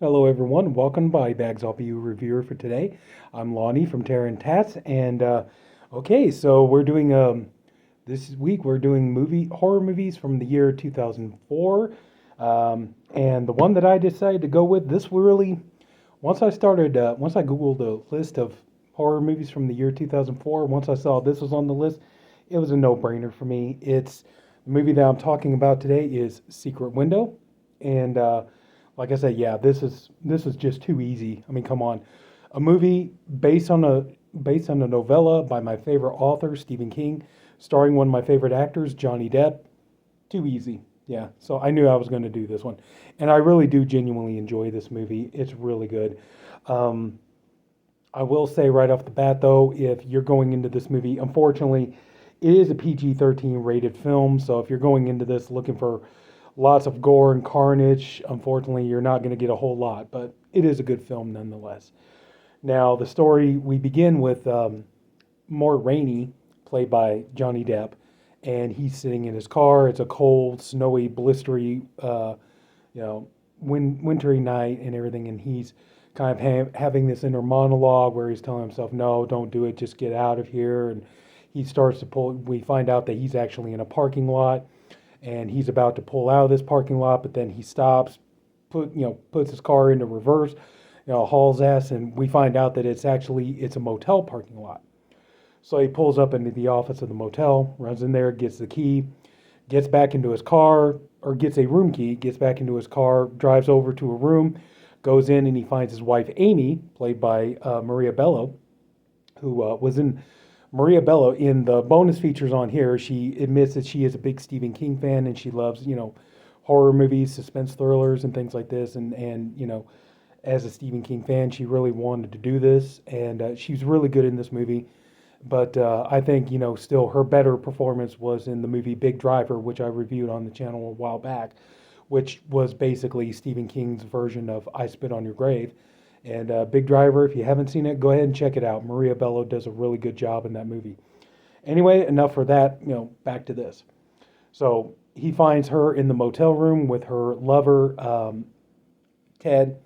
Hello, everyone. Welcome to BodyBags. I'll be your reviewer for today. I'm Lonnie from Tats, and okay, so we're doing this week we're doing movie horror movies from the year 2004, and the one that I decided to go with this really once I googled the list of horror movies from the year 2004, once I saw this was on the list, it was a no-brainer for me. It's the movie that I'm talking about today is Secret Window, and like I said, yeah, this is just too easy. I mean, come on, a movie based on a novella by my favorite author Stephen King, starring one of my favorite actors Johnny Depp. Too easy. Yeah, so I knew I was going to do this one, and I really do genuinely enjoy this movie. It's really good. Um, I will say right off the bat, though, if you're going into this movie, unfortunately, it is a PG-13 rated film. So if you're going into this looking for lots of gore and carnage, unfortunately, you're not going to get a whole lot. But it is a good film nonetheless. Now, the story we begin with Mort Rainey, played by Johnny Depp, and he's sitting in his car. It's a cold, snowy, blistery, you know, wintry night and everything, and he's kind of having this inner monologue where he's telling himself, "No, don't do it. Just get out of here." And he starts to pull. We find out that he's actually in a parking lot, and he's about to pull out of this parking lot, but then he stops, puts his car into reverse, hauls ass, and we find out that it's a motel parking lot. So he pulls up into the office of the motel, runs in there, gets the key, gets back into his car, or gets a room key, gets back into his car, drives over to a room, goes in, and he finds his wife Amy, played by Maria Bello, who was in Maria Bello in the bonus features on here. She admits that she is a big Stephen King fan and she loves, horror movies, suspense thrillers, and things like this. And as a Stephen King fan, she really wanted to do this, and she's really good in this movie. But I think, still her better performance was in the movie Big Driver, which I reviewed on the channel a while back, which was basically Stephen King's version of I Spit on Your Grave. And Big Driver, if you haven't seen it, go ahead and check it out. Maria Bello does a really good job in that movie. Anyway, enough for that. Back to this. So he finds her in the motel room with her lover, Ted.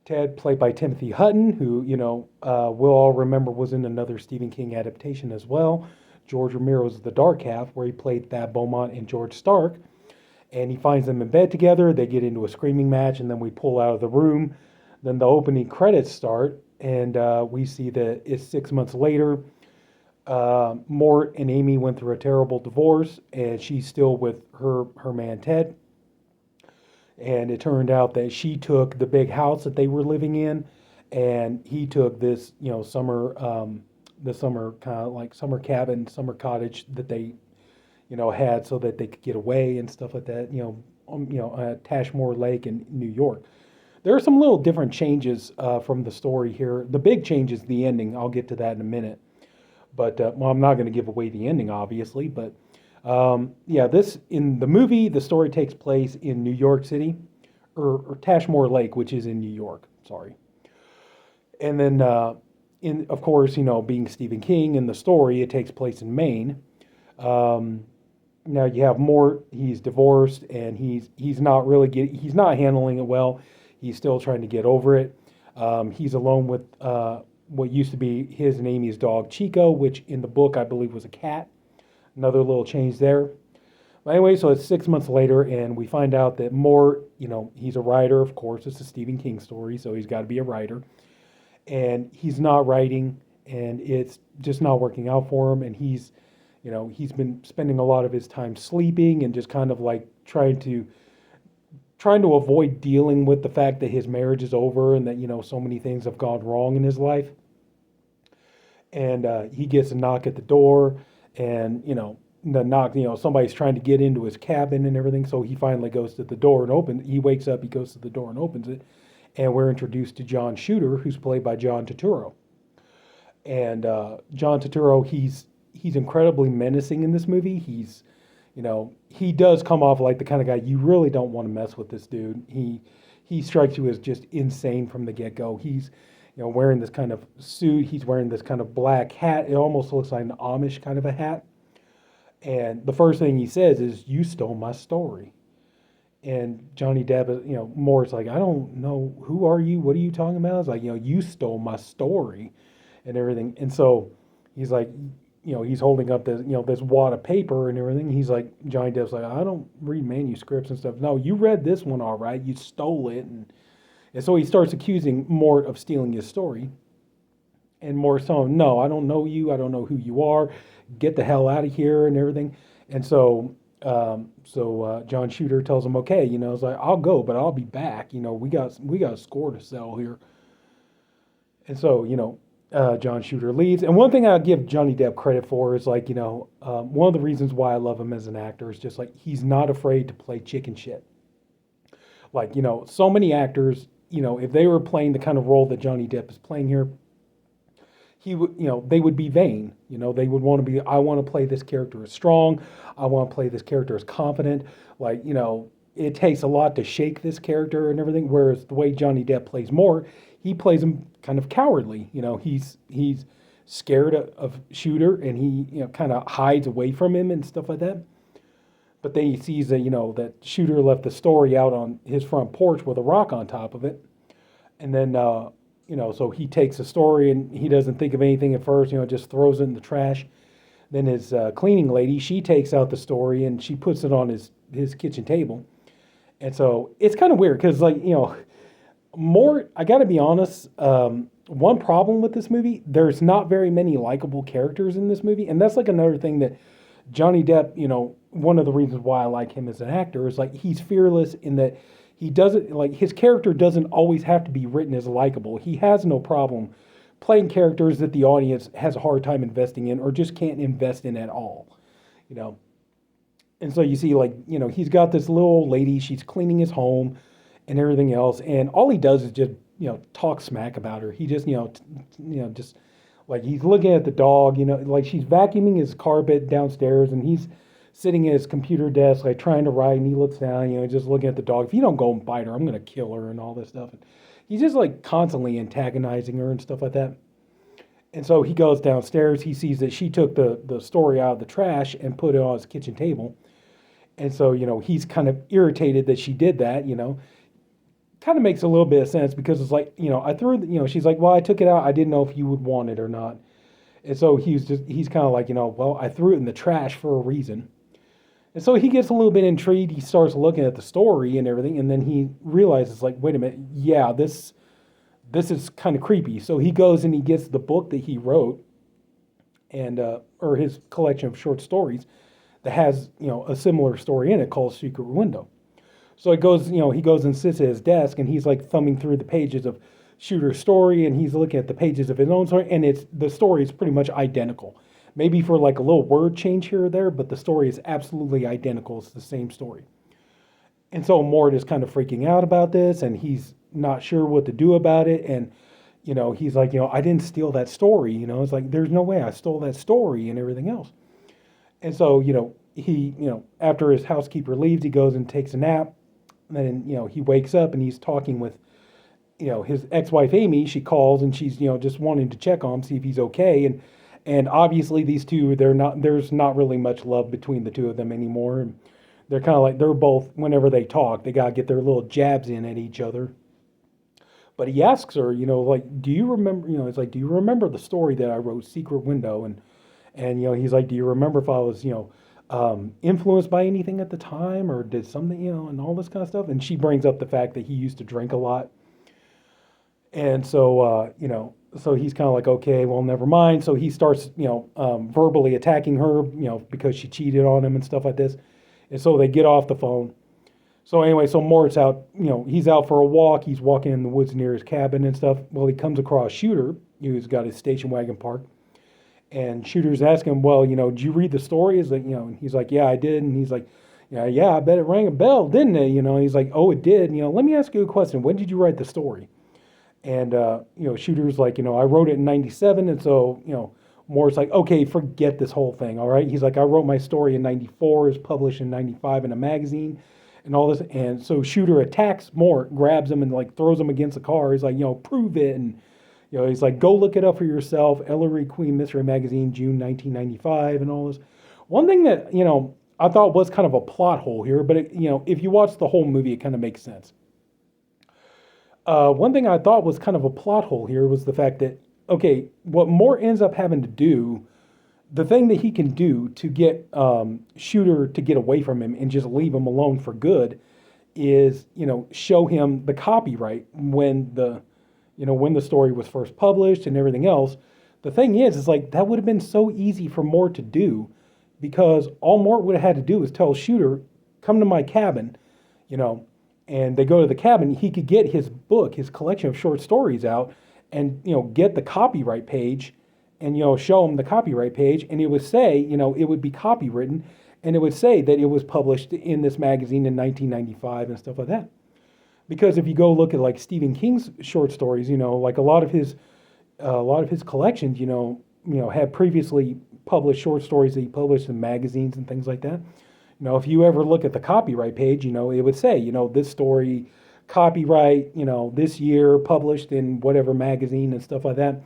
Ted, played by Timothy Hutton, who, we'll all remember was in another Stephen King adaptation as well, George Romero's The Dark Half, where he played Thad Beaumont and George Stark. And he finds them in bed together. They get into a screaming match, and then we pull out of the room. Then the opening credits start, and we see that it's 6 months later. Mort and Amy went through a terrible divorce, and she's still with her man Ted. And it turned out that she took the big house that they were living in, and he took this, the summer kind of like summer cabin, summer cottage that they, had so that they could get away and stuff like that. At Tashmore Lake in New York. There are some little different changes from the story here. The big change is the ending. I'll get to that in a minute. But well, I'm not going to give away the ending, obviously, but yeah, this in the movie, the story takes place in New York City, or Tashmore Lake, which is in New York. Sorry, and then in of course, being Stephen King in the story, it takes place in Maine. Um, Now you have Mort. He's divorced, and he's not really he's not handling it well. He's still trying to get over it. He's alone with what used to be his and Amy's dog Chico, which in the book I believe was a cat. Another little change there. But anyway, so it's 6 months later, and we find out that Mort, he's a writer, of course. It's a Stephen King story, so he's got to be a writer. And he's not writing, and it's just not working out for him. And he's been spending a lot of his time sleeping and just kind of like trying to avoid dealing with the fact that his marriage is over and that so many things have gone wrong in his life. And he gets a knock at the door, and the knock, somebody's trying to get into his cabin and everything. So he finally goes to the door and opens. He wakes up, he goes to the door and opens it, and we're introduced to John Shooter, who's played by John Turturro. And John Turturro, he's incredibly menacing in this movie. He does come off like the kind of guy you really don't want to mess with. This dude, he strikes you as just insane from the get go. He's wearing this kind of suit. He's wearing this kind of black hat. It almost looks like an Amish kind of a hat. And the first thing he says is, "You stole my story." And Johnny Depp, Moore's like, I don't know, who are you? What are you talking about? It's like, you stole my story and everything. And so he's like, he's holding up this, this wad of paper and everything. He's like, Johnny Depp's like, I don't read manuscripts and stuff. No, you read this one all right. You stole it. And so he starts accusing Mort of stealing his story. And Mort's telling him, no, I don't know you. I don't know who you are. Get the hell out of here and everything. And so John Shooter tells him, okay, it's like, I'll go, but I'll be back. We got a score to sell here. And so, John Shooter leaves. And one thing I give Johnny Depp credit for is like, one of the reasons why I love him as an actor is just like he's not afraid to play chicken shit. Like, so many actors, if they were playing the kind of role that Johnny Depp is playing here, he would, they would be vain. They would want to be, I want to play this character as strong. I want to play this character as confident. Like, it takes a lot to shake this character and everything. Whereas the way Johnny Depp plays Moore, he plays him kind of cowardly. He's scared of Shooter, and he, kind of hides away from him and stuff like that. But then he sees that, that Shooter left the story out on his front porch with a rock on top of it. And then, so he takes the story and he doesn't think of anything at first, just throws it in the trash. Then his cleaning lady, she takes out the story and she puts it on his kitchen table. And so it's kind of weird because, like, more, I got to be honest, one problem with this movie, there's not very many likable characters in this movie. And that's like another thing that Johnny Depp, one of the reasons why I like him as an actor is like he's fearless in that he doesn't, like, his character doesn't always have to be written as likable. He has no problem playing characters that the audience has a hard time investing in or just can't invest in at all, And so you see, like, he's got this little old lady, she's cleaning his home and everything else, and all he does is just, talk smack about her. He just, just like he's looking at the dog, like she's vacuuming his carpet downstairs and he's sitting at his computer desk, like trying to write, and he looks down, just looking at the dog. If you don't go and bite her, I'm going to kill her and all this stuff. And he's just like constantly antagonizing her and stuff like that. And so he goes downstairs, he sees that she took the story out of the trash and put it on his kitchen table. And so, he's kind of irritated that she did that, Kind of makes a little bit of sense because it's like, I threw it, she's like, well, I took it out. I didn't know if you would want it or not. And so he's kind of like, well, I threw it in the trash for a reason. And so he gets a little bit intrigued. He starts looking at the story and everything. And then he realizes, like, wait a minute. Yeah, this is kind of creepy. So he goes and he gets the book that he wrote and, or his collection of short stories that has, a similar story in it called Secret Window. So he goes and sits at his desk and he's like thumbing through the pages of Shooter's story and he's looking at the pages of his own story, and the story is pretty much identical. Maybe for like a little word change here or there, but the story is absolutely identical. It's the same story. And so Mort is kind of freaking out about this and he's not sure what to do about it. And, he's like, I didn't steal that story. It's like, there's no way I stole that story and everything else. And so, he, after his housekeeper leaves, he goes and takes a nap. And then, he wakes up and he's talking with, his ex-wife Amy. She calls and she's, just wanting to check on him, see if he's okay. And obviously these two, there's not really much love between the two of them anymore. And they're kind of like, they're both, whenever they talk, they got to get their little jabs in at each other. But he asks her, like, do you remember, it's like, do you remember the story that I wrote, Secret Window? And he's like, do you remember if I was, influenced by anything at the time or did something, and all this kind of stuff. And she brings up the fact that he used to drink a lot. And so, so he's kind of like, okay, well, never mind. So he starts, verbally attacking her, because she cheated on him and stuff like this. And so they get off the phone. So anyway, so Mort's out, he's out for a walk. He's walking in the woods near his cabin and stuff. Well, he comes across Shooter, who's got his station wagon parked. And Shooter's asking him, well, did you read the story? Is like, and he's like, yeah, I did. And he's like, yeah, I bet it rang a bell, didn't it? He's like, oh, it did. Let me ask you a question. When did you write the story? And, Shooter's like, I wrote it in 97. And so, Moore's like, okay, forget this whole thing. All right. He's like, I wrote my story in 94, it was published in 95 in a magazine and all this. And so Shooter attacks Moore, grabs him and like throws him against the car. He's like, prove it. And, he's like, go look it up for yourself. Ellery Queen Mystery Magazine, June 1995 and all this. One thing that, I thought was kind of a plot hole here, but if you watch the whole movie, it kind of makes sense. One thing I thought was kind of a plot hole here was the fact that, okay, what Moore ends up having to do, the thing that he can do to get Shooter to get away from him and just leave him alone for good is, show him the copyright when the story was first published and everything else. The thing is like that would have been so easy for Moore to do because all Moore would have had to do was tell Shooter, come to my cabin, you know, and they go to the cabin. He could get his book, his collection of short stories out, and get the copyright page, and show him the copyright page, and it would say, it would be copywritten, and it would say that it was published in this magazine in 1995 and stuff like that. Because if you go look at like Stephen King's short stories, like a lot of his collections, had previously published short stories that he published in magazines and things like that. If you ever look at the copyright page, it would say, this story, copyright, this year, published in whatever magazine and stuff like that.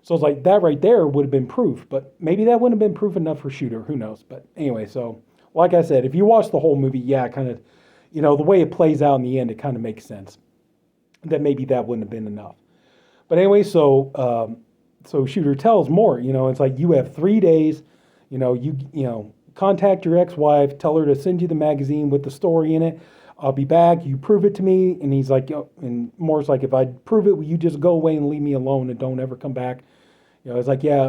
So it's like that right there would have been proof, but maybe that wouldn't have been proof enough for Shooter. Who knows? But anyway, so like I said, if you watch the whole movie, yeah, kind of, the way it plays out in the end, it kind of makes sense that maybe that wouldn't have been enough. But anyway, so Shooter tells Moore, it's like you have 3 days, contact your ex-wife, tell her to send you the magazine with the story in it. I'll be back. You prove it to me. And he's like, and Moore's like, if I prove it, will you just go away and leave me alone and don't ever come back? It's like, yeah.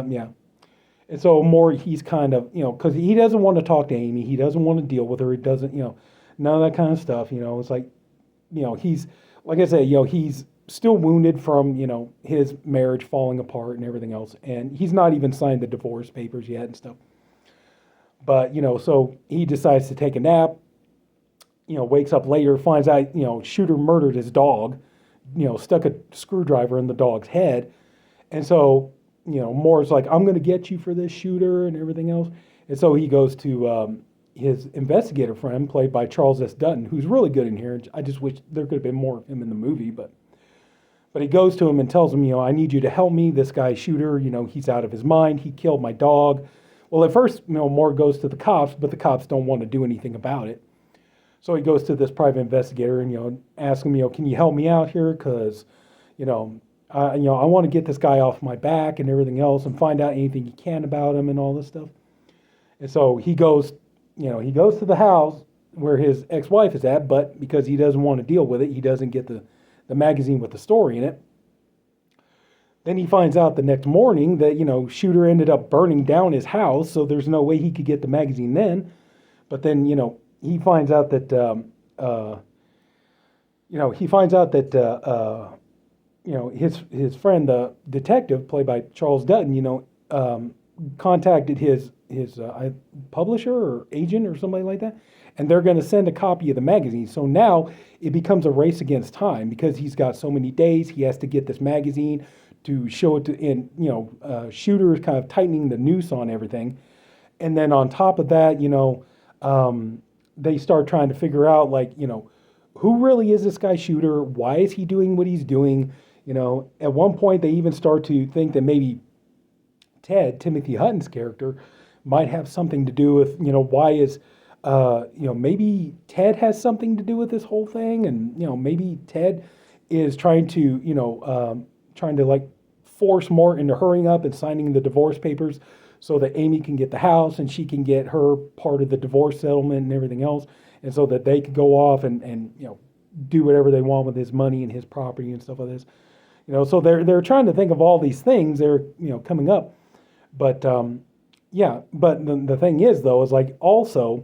And so Moore, he's kind of, because he doesn't want to talk to Amy. He doesn't want to deal with her. He doesn't, none of that kind of stuff. It's like, he's, like I said, he's still wounded from, his marriage falling apart and everything else. And he's not even signed the divorce papers yet and stuff. But, so he decides to take a nap, wakes up later, finds out, Shooter murdered his dog, stuck a screwdriver in the dog's head. And so, Moore's like, I'm going to get you for this, Shooter, and everything else. And so he goes to his investigator friend, played by Charles S. Dutton, who's really good in here. I just wish there could have been more of him in the movie, but he goes to him and tells him, I need you to help me. This guy, Shooter, he's out of his mind. He killed my dog. Well, at first, Moore goes to the cops, but the cops don't want to do anything about it. So he goes to this private investigator and, asks him, can you help me out here? Because, I want to get this guy off my back and everything else and find out anything you can about him and all this stuff. And so he goes to the house where his ex-wife is at, but because he doesn't want to deal with it, he doesn't get the magazine with the story in it. Then he finds out the next morning that, Shooter ended up burning down his house, so there's no way he could get the magazine then. But then, he finds out that, his friend, the detective, played by Charles Dutton, contacted his publisher or agent or somebody like that, and they're going to send a copy of the magazine. So now it becomes a race against time because he's got so many days. He has to get this magazine to show it to, and Shooter is kind of tightening the noose on everything. And then on top of that, they start trying to figure out, like, who really is this guy Shooter? Why is he doing what he's doing? At one point they even start to think that maybe Ted, Timothy Hutton's character, might have something to do with, why is, maybe Ted has something to do with this whole thing. And, maybe Ted is trying to, like force Moore into hurrying up and signing the divorce papers so that Amy can get the house and she can get her part of the divorce settlement and everything else. And so that they could go off and do whatever they want with his money and his property and stuff like this. So they're trying to think of all these things they're, coming up. But, but the thing is, though, is like also,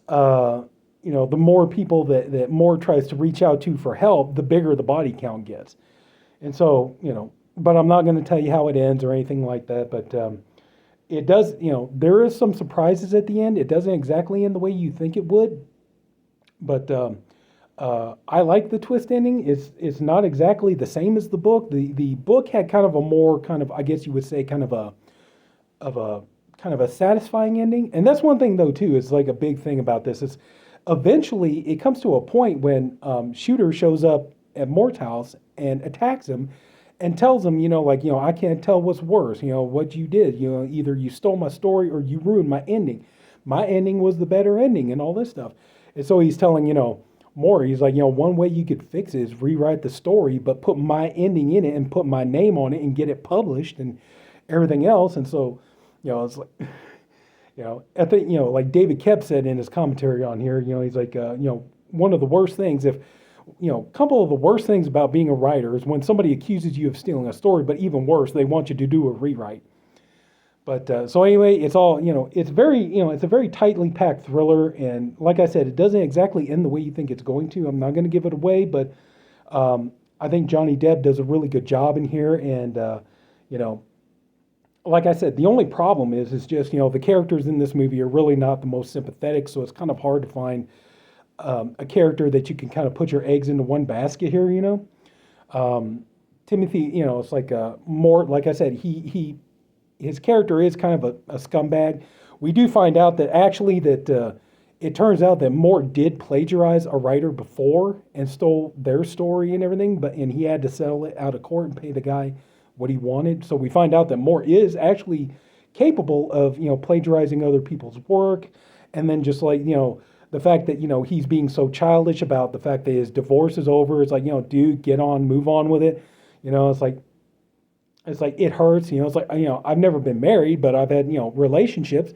the more people that Moore tries to reach out to for help, the bigger the body count gets. And so, but I'm not going to tell you how it ends or anything like that. But it does, there is some surprises at the end. It doesn't exactly end the way you think it would. But I like the twist ending. It's not exactly the same as the book. The book had kind of a more kind of, I guess you would say, kind of a satisfying ending. And that's one thing, though, too, is like a big thing about this is eventually it comes to a point when Shooter shows up at Mort's house and attacks him and tells him, I can't tell what's worse, what you did. Either you stole my story or you ruined my ending. my ending was the better ending and all this stuff. And so he's telling, more. He's like, one way you could fix it is rewrite the story, but put my ending in it and put my name on it and get it published and everything else. And so, it's like, I think, like David Koepp said in his commentary on here, he's like, one of the worst things, a couple of the worst things about being a writer is when somebody accuses you of stealing a story, but even worse, they want you to do a rewrite. But so anyway, it's all, it's very, it's a very tightly packed thriller. And like I said, it doesn't exactly end the way you think it's going to. I'm not going to give it away, but I think Johnny Depp does a really good job in here. And, like I said, the only problem is just, the characters in this movie are really not the most sympathetic. So it's kind of hard to find a character that you can kind of put your eggs into one basket here, Timothy, it's like more, like I said, his character is kind of a scumbag. We do find out that actually that it turns out that Moore did plagiarize a writer before and stole their story and everything, and he had to settle it out of court and pay the guy what he wanted. So we find out that Moore is actually capable of, plagiarizing other people's work. And then just like, the fact that, he's being so childish about the fact that his divorce is over. It's like, dude, get on, move on with it. It's like, it hurts, it's like, I've never been married, but I've had, relationships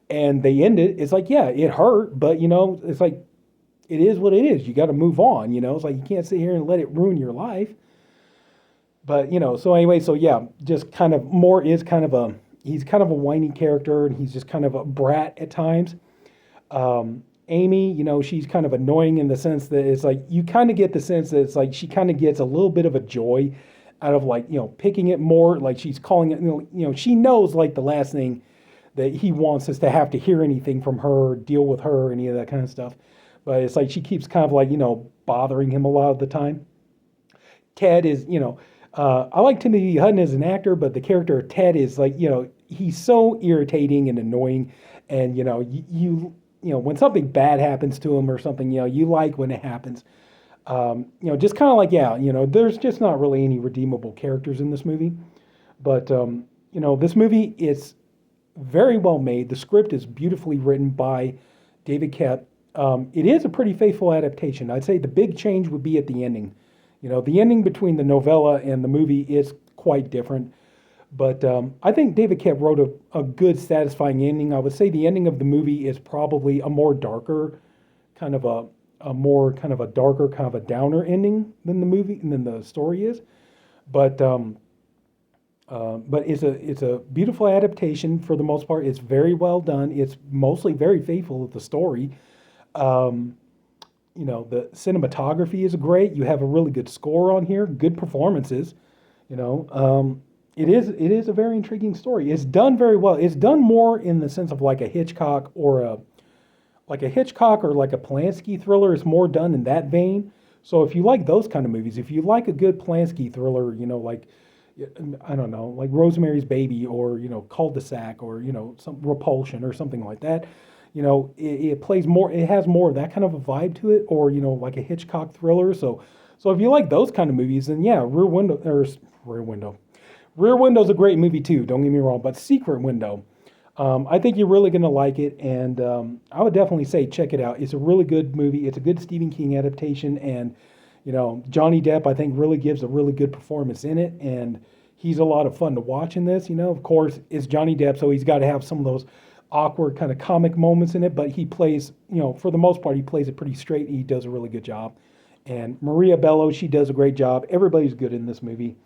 and they ended. It's like, yeah, it hurt, but it's like, it is what it is. You got to move on, it's like, you can't sit here and let it ruin your life. But, so anyway, so yeah, just kind of Moore is kind of he's kind of a whiny character and he's just kind of a brat at times. Amy, she's kind of annoying in the sense that it's like, you kind of get the sense that it's like, she kind of gets a little bit of a joy out of like, picking it more, like she's calling it, she knows like the last thing that he wants is to have to hear anything from her, deal with her, any of that kind of stuff. But it's like, she keeps kind of like, bothering him a lot of the time. Ted is, I like Timothy Hutton as an actor, but the character of Ted is like, he's so irritating and annoying. And, when something bad happens to him or something, you like when it happens. Just kind of like, there's just not really any redeemable characters in this movie. But, this movie is very well made. The script is beautifully written by David Koepp. It is a pretty faithful adaptation. I'd say the big change would be at the ending. The ending between the novella and the movie is quite different. But I think David Koepp wrote a good, satisfying ending. I would say the ending of the movie is probably a more darker, kind of a more kind of a darker, kind of a downer ending than the movie and than the story is. But it's a beautiful adaptation for the most part. It's very well done. It's mostly very faithful to the story. The cinematography is great. You have a really good score on here, good performances. It is a very intriguing story. It's done very well. It's done more in the sense of like a Hitchcock or like a Polanski thriller. It's more done in that vein. So if you like those kind of movies, if you like a good Polanski thriller, like I don't know, like Rosemary's Baby or Cul-de-sac or some Repulsion or something like that. It plays more. It has more of that kind of a vibe to it, or like a Hitchcock thriller. So if you like those kind of movies, then yeah, Rear Window. Rear Window's a great movie too, don't get me wrong, but Secret Window, I think you're really going to like it, and I would definitely say check it out. It's a really good movie. It's a good Stephen King adaptation, and, Johnny Depp, I think, really gives a really good performance in it, and he's a lot of fun to watch in this. Of course, it's Johnny Depp, so he's got to have some of those awkward kind of comic moments in it, but he plays, for the most part, he plays it pretty straight, and he does a really good job. And Maria Bello, she does a great job. Everybody's good in this movie.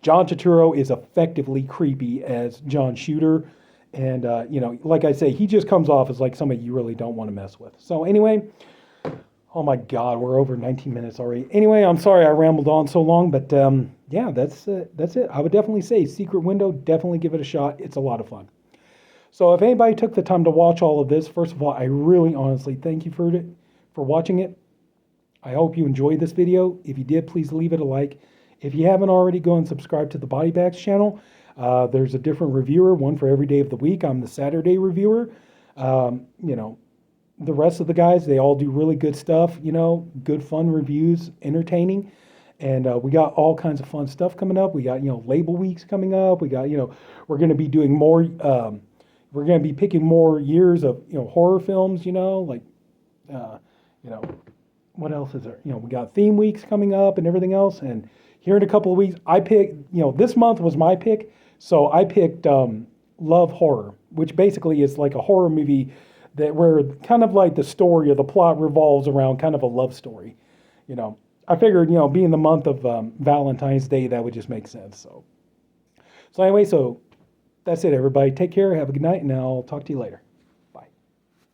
John Turturro is effectively creepy as John Shooter. And, like I say, he just comes off as like somebody you really don't want to mess with. So anyway, oh my God, we're over 19 minutes already. Anyway, I'm sorry I rambled on so long, but yeah, that's it. I would definitely say Secret Window, definitely give it a shot. It's a lot of fun. So if anybody took the time to watch all of this, first of all, I really honestly thank you for watching it. I hope you enjoyed this video. If you did, please leave it a like. If you haven't already, go and subscribe to the BodyBags channel. There's a different reviewer, one for every day of the week. I'm the Saturday reviewer. The rest of the guys, they all do really good stuff, good fun reviews, entertaining. And we got all kinds of fun stuff coming up. We got, label weeks coming up. We got, we're going to be doing more we're going to be picking more years of, horror films, like, uh, you know, what else is there? We got theme weeks coming up and everything else. And here in a couple of weeks, I picked, this month was my pick. So I picked Love Horror, which basically is like a horror movie where kind of like the story or the plot revolves around kind of a love story. I figured, being the month of Valentine's Day, that would just make sense. So anyway, so that's it, everybody. Take care. Have a good night, and I'll talk to you later.